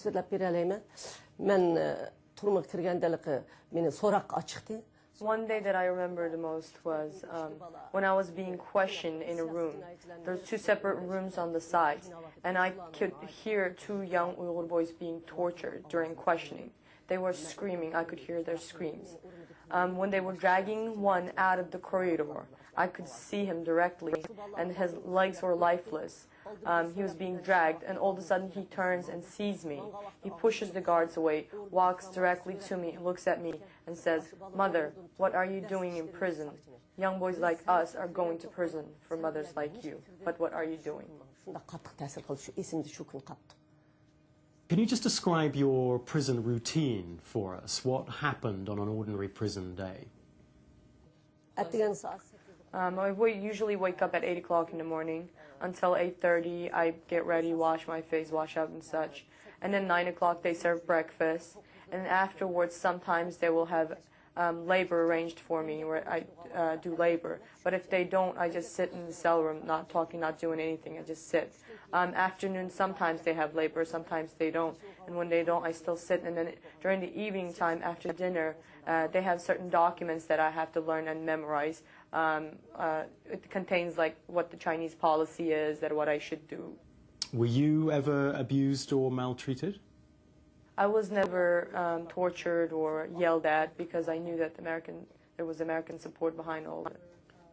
tasvirlab bera olmayman. Men turmuga kirgandaligi meni so'roqqa ochiqdi. One day that I remember the most was when I was being questioned in a room. There's two separate rooms on the sides, and I could hear two young Uyghur boys being tortured during questioning. They were screaming. I could hear their screams. When they were dragging one out of the corridor, I could see him directly, and his legs were lifeless. He was being dragged, and all of a sudden he turns and sees me. He pushes the guards away, walks directly to me, looks at me, and says, "Mother, what are you doing in prison? Young boys like us are going to prison for mothers like you. But what are you doing?" Can you just describe your prison routine for us? What happened on an ordinary prison day? I usually wake up at 8 o'clock in the morning. Until 8:30, I get ready, wash my face, wash up and such. And then 9 o'clock, they serve breakfast. And afterwards, sometimes they will have labor arranged for me, where I do labor. But if they don't, I just sit in the cell room, not talking, not doing anything. I just sit. Afternoon, sometimes they have labor, sometimes they don't. And when they don't, I still sit. And then during the evening time, after dinner, they have certain documents that I have to learn and memorize. It contains like what the Chinese policy is, that what I should do. Were you ever abused or maltreated? I was never tortured or yelled at because I knew that there was American support behind all of it.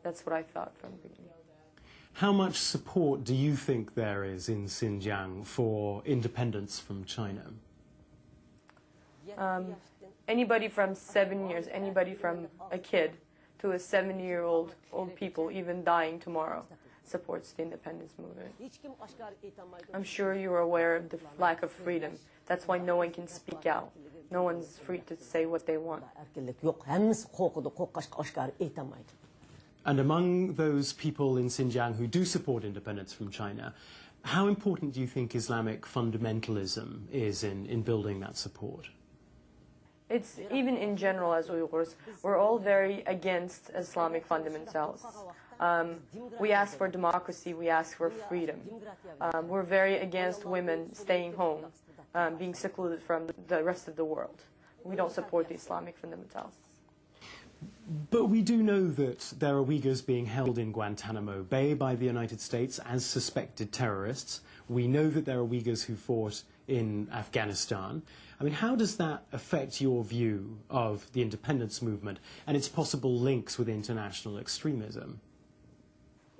That's what I thought from the beginning. How much support do you think there is in Xinjiang for independence from China? Anybody from 7 years, anybody from a kid to a 70-year-old people, even dying tomorrow, supports the independence movement. I'm sure you're aware of the lack of freedom. That's why no one can speak out. No one's free to say what they want. And among those people in Xinjiang who do support independence from China, how important do you think Islamic fundamentalism is in building that support? It's even in general as Uyghurs, we're all very against Islamic fundamentals. We ask for democracy, we ask for freedom. We're very against women staying home, being secluded from the rest of the world. We don't support the Islamic fundamentals. But we do know that there are Uyghurs being held in Guantanamo Bay by the United States as suspected terrorists. We know that there are Uyghurs who fought in Afghanistan. I mean, how does that affect your view of the independence movement and its possible links with international extremism?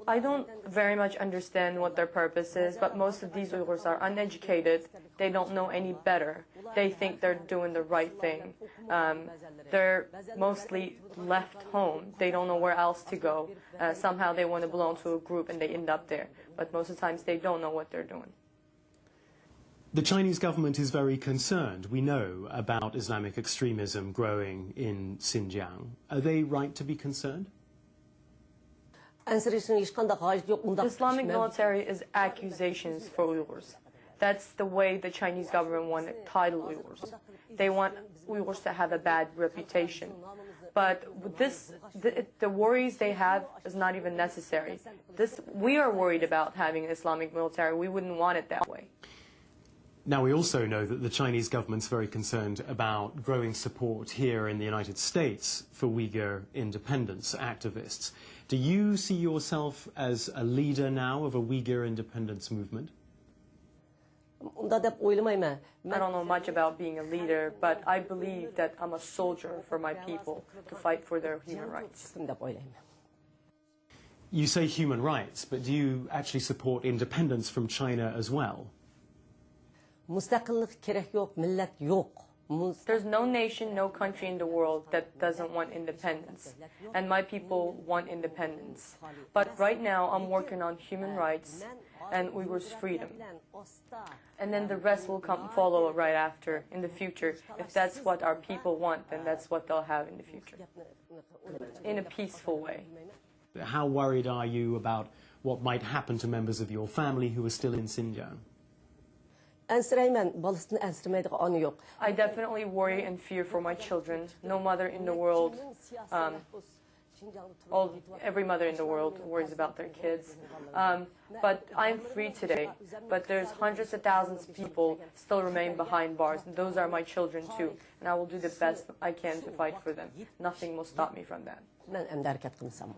I don't very much understand what their purpose is, but most of these Uyghurs are uneducated. They don't know any better. They think they're doing the right thing. They're mostly left home. They don't know where else to go. Somehow they want to belong to a group and they end up there. But most of the times they don't know what they're doing. The Chinese government is very concerned, we know, about Islamic extremism growing in Xinjiang. Are they right to be concerned? The Islamic military is accusations for Uyghurs. That's the way the Chinese government want to title Uyghurs. They want Uyghurs to have a bad reputation. But the worries they have is not even necessary. We are worried about having an Islamic military. We wouldn't want it that way. Now, we also know that the Chinese government's very concerned about growing support here in the United States for Uyghur independence activists. Do you see yourself as a leader now of a Uyghur independence movement? I don't know much about being a leader, but I believe that I'm a soldier for my people to fight for their human rights. You say human rights, but do you actually support independence from China as well? There's no nation, no country in the world that doesn't want independence. And my people want independence. But right now, I'm working on human rights and Uyghurs' freedom. And then the rest will follow right after in the future. If that's what our people want, then that's what they'll have in the future. In a peaceful way. How worried are you about what might happen to members of your family who are still in Xinjiang? I definitely worry and fear for my children. No mother in the world every mother in the world worries about their kids. But I'm free today. But there's hundreds of thousands of people still remain behind bars. And those are my children too. And I will do the best I can to fight for them. Nothing will stop me from that. Ben em de hərəkət qılmışam.